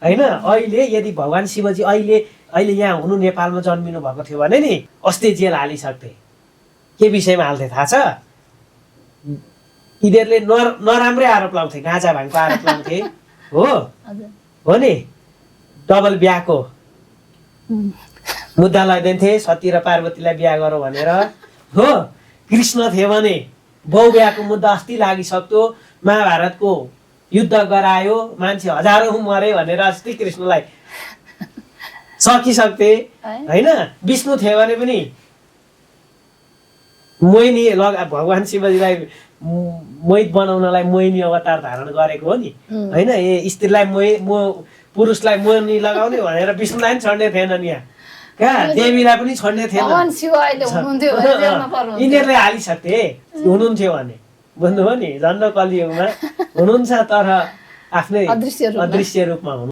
हैन। अहिले यदि भगवान शिवजी अहिले यहाँ हुनु नेपालमा जन्मिनु भएको थियो भने नि अस्ति जेल हालिसक्थे। के विषयमा हाल्थे थाहा छ? यिनीहरूले नराम्रै आरोप लाउँथे, गाँजा भाङको आरोप लाउँथे। हो नि, डबल बिहाको मुद्दा लगाइदिन्थे, सती र पार्वतीलाई बिहा गरौँ भनेर। हो, कृष्ण थियो भने बहुबिहाको मुद्दा अस्ति लागिसक्थ्यो। महाभारतको युद्ध गरायो, मान्छे हजारौं मरे भनेर अस्ति कृष्णलाई सकिसक्थे हैन। विष्णु थियो भने पनि मोहिनी भगवान शिवजीलाई मोहित बनाउनलाई मोहिनी अवतार धारण गरेको हो नि हैन। स्त्रीलाई पुरुषलाई मोहिनी लगाउने भनेर विष्णुलाई पनि छोड्ने थिएन नि। यहाँ कहाँ देवीलाई पनि छोड्ने थिएन। यिनीहरूले हालिसक्थे हुनुहुन्थ्यो भने। बुझ्नुभयो नि, झन्ड कलियुगमा हुनुहुन्छ तर आफ्नै अदृश्य रूपमा हुनु।